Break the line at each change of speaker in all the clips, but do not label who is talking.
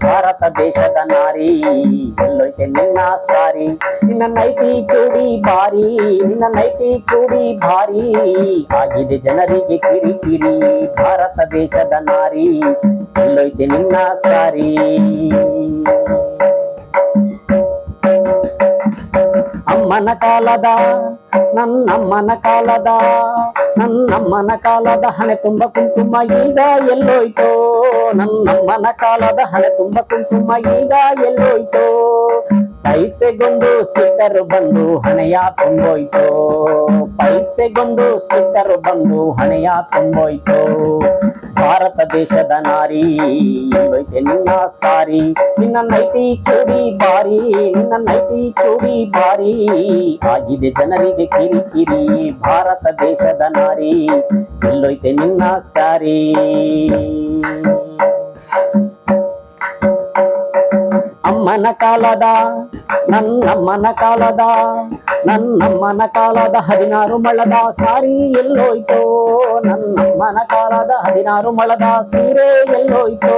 ಭಾರತ ದೇಶದ ನಾರಿ ಎಲ್ಲೋಯ್ತೆ ನಿನ್ನ ಸಾರಿ. ನಿನ್ನ ನೈಟಿ ಚೂಡಿ ಭಾರಿ, ನಿನ್ನ ನೈಟಿ ಚೂಡಿ ಭಾರಿ ಆಗಿದೆ ಜನರಿಗೆ ಕಿರಿಕಿರಿ. ಭಾರತ ದೇಶದ ನಾರಿ ಎಲ್ಲೋಯ್ತೆ ನಿನ್ನ ಸಾರಿ. ಅಮ್ಮನ ಕಾಲದ ನನ್ನಮ್ಮನ ಕಾಲದ ನನ್ನಮ್ಮನ ಕಾಲದ ಹಣೆ ತುಂಬ ಕುಂಕುಮ ಈಗ ಎಲ್ಲೋಯ್ತೋ. ನನ್ನಮ್ಮನ ಕಾಲದ ಹಣೆ ತುಂಬ ಕುಂಕುಮ ಈಗ ಎಲ್ಲೋಯ್ತೋ. ಪೈಸೆಗೊಂದು ಸ್ಟಿಕ್ಕರ್ ಬಂದು ಹಣೆಯ ತುಂಬೋಯ್ತೋ. ಪೈಸೆಗೊಂದು ಸ್ಟಿಕ್ಕರ್ ಬಂದು ಹಣೆಯ ತುಂಬೋಯ್ತೋ. ಭಾರತ ದೇಶದ ನಾರಿ ಎಲ್ಲೋಯ್ತೆ ನಿನ್ನ ಸಾರಿ. ನಿನ್ನ ನೈಟಿ ಚೂಡಿ ಭಾರಿ, ನಿನ್ನ ನೈಟಿ ಚೂಡಿ ಭಾರಿ ಆಗಿದೆ ಜನರಿಗೆ ಕಿರಿಕಿರಿ. ಭಾರತ ದೇಶದ ನಾರಿ ಎಲ್ಲೋಯ್ತೆ ನಿನ್ನ ಸಾರಿ. ಅಮ್ಮನ ಕಾಲದ ನನ್ನಮ್ಮನ ಕಾಲದ ನನ್ನಮ್ಮನ ಕಾಲದ 16 ಮೊಳದ ಸಾರಿ ಎಲ್ಲೋಯ್ತೋ. ನನ್ನಮ್ಮನ ಕಾಲದ 16 ಮೊಳದ ಸೀರೆ ಎಲ್ಲೋಯ್ತೋ.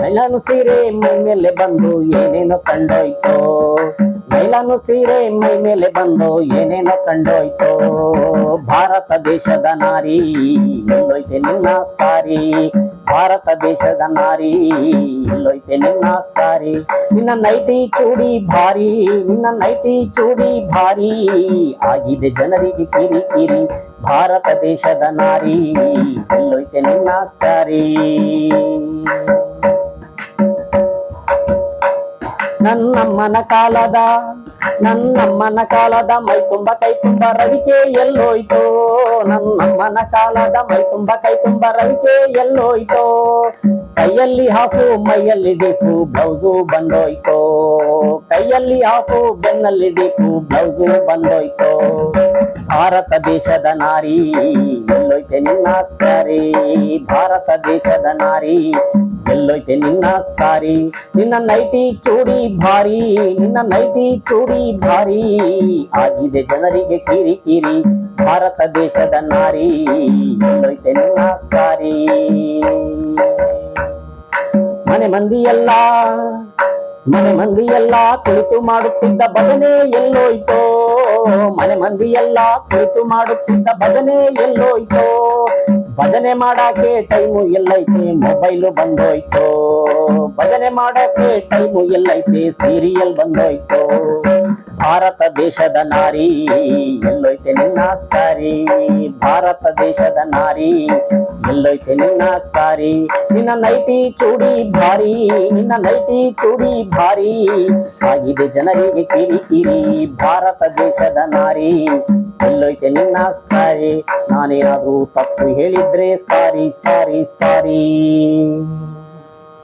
ನೈಲಾನು ಸೀರೆ ಮೈ ಮೇಲೆ ಬಂದು ಏನೇನೋ ಕಂಡೋಯ್ತೋ. ನೈಲಾನು ಸೀರೆ ಮೈ ಮೇಲೆ ಬಂದು ಏನೇನೋ ಕಂಡೋಯ್ತೋ. ಭಾರತ ದೇಶದ ನಾರಿ ಎಲ್ಲೋಯ್ತೆ ನಿನ್ನ ಸಾರಿ. ಭಾರತ ದೇಶದ ನಾರಿ ಎಲ್ಲೋಯ್ತೆ ನಿನ್ನ ಸಾರಿ. ನಿನ್ನ ನೈಟಿ ಚೂಡಿ ಭಾರಿ, ನಿನ್ನ ನೈಟಿ ಚೂಡಿ ಭಾರಿ ಆಗಿದೆ ಜನರಿಗೆ ಕಿರಿಕಿರಿ. ಭಾರತ ದೇಶದ ನಾರಿ ಎಲ್ಲೋಯ್ತೆ ನಿನ್ನ ಸಾರಿ. ನನ್ನಮ್ಮನ ಕಾಲದ ನನ್ನಮ್ಮನ ಕಾಲದ ಮೈ ತುಂಬ ಕೈ ತುಂಬ ರವಿಕೆ ಎಲ್ಲೋಯ್ತೋ. ನನ್ನಮ್ಮನ ಕಾಲದ ಮೈ ತುಂಬ ಕೈ ತುಂಬ ರವಿಕೆ ಎಲ್ಲೋಯ್ತೋ. ಕೈಯಲ್ಲಿ ಹಾಫು ಮೈಯಲ್ಲಿ ಡೀಪು ಬ್ಲೌಸು ಬಂದೋಯ್ತೋ. ಕೈಯಲ್ಲಿ ಹಾಫು ಬೆನ್ನಲ್ಲಿ ಡೀಪು ಬ್ಲೌಸು ಬಂದೋಯ್ತೋ. ಭಾರತ ದೇಶದ ನಾರಿ ಎಲ್ಲೋಯ್ತೆ ನಿನ್ನ ಸಾರಿ. ಭಾರತ ದೇಶದ ನಾರಿ ಎಲ್ಲೋಯ್ತೆ ನಿನ್ನ ಸಾರಿ. ನಿನ್ನ ನೈಟಿ ಚೂಡಿ ಭಾರಿ, ನಿನ್ನ ನೈಟಿ ಚೂಡಿ ಭಾರಿ ಆಗಿದೆ ಜನರಿಗೆ ಕಿರಿಕಿರಿ. ಭಾರತ ದೇಶದ ನಾರಿ ಎಲ್ಲೋಯ್ತೆ ನಿನ್ನ ಸಾರಿ. ಮನೆ ಮಂದಿಯೆಲ್ಲ ಕುಳಿತು ಮಾಡುತ್ತಿದ್ದ ಭಜನೆ ಎಲ್ಲೋಯ್ತೋ. ಮನೆ ಮಂದಿಯೆಲ್ಲ ಕುಳಿತು ಮಾಡುತ್ತಿದ್ದ ಭಜನೆ ಎಲ್ಲೋಯ್ತೋ. ಭಜನೆ ಮಾಡಾಕೆ ಟೈಮು ಎಲ್ಲೈತೆ ಮೊಬೈಲು ಬಂದೋಯ್ತೋ. ಭಜನೆ ಮಾಡಾಕೆ ಟೈಮು ಎಲ್ಲೈತೆ ಸೀರಿಯಲ್ ಬಂದೋಯ್ತೋ. ಭಾರತ ದೇಶದ ನಾರಿ ಎಲ್ಲೋಯ್ತೆ ನಿನ್ನ ಸಾರಿ. ಭಾರತ ದೇಶದ ನಾರಿ ಎಲ್ಲೋಯ್ತೆ ನಿನ್ನ ಸಾರಿ. ನಿನ್ನ ನೈಟಿ ಚೂಡಿ ಭಾರಿ, ನಿನ್ನ ನೈಟಿ ಚೂಡಿ ಭಾರಿ ಆಗಿದೆ ಜನರಿಗೆ ಕಿರಿಕಿರಿ. ಭಾರತ ದೇಶದ ನಾರಿ ಎಲ್ಲೋಯ್ತೆ ನಿನ್ನ ಸಾರಿ. ನಾನೇನಾದ್ರೂ ತಪ್ಪು ಹೇಳಿದ್ರೆ ಸಾರಿ ಸಾರಿ ಸಾರಿ.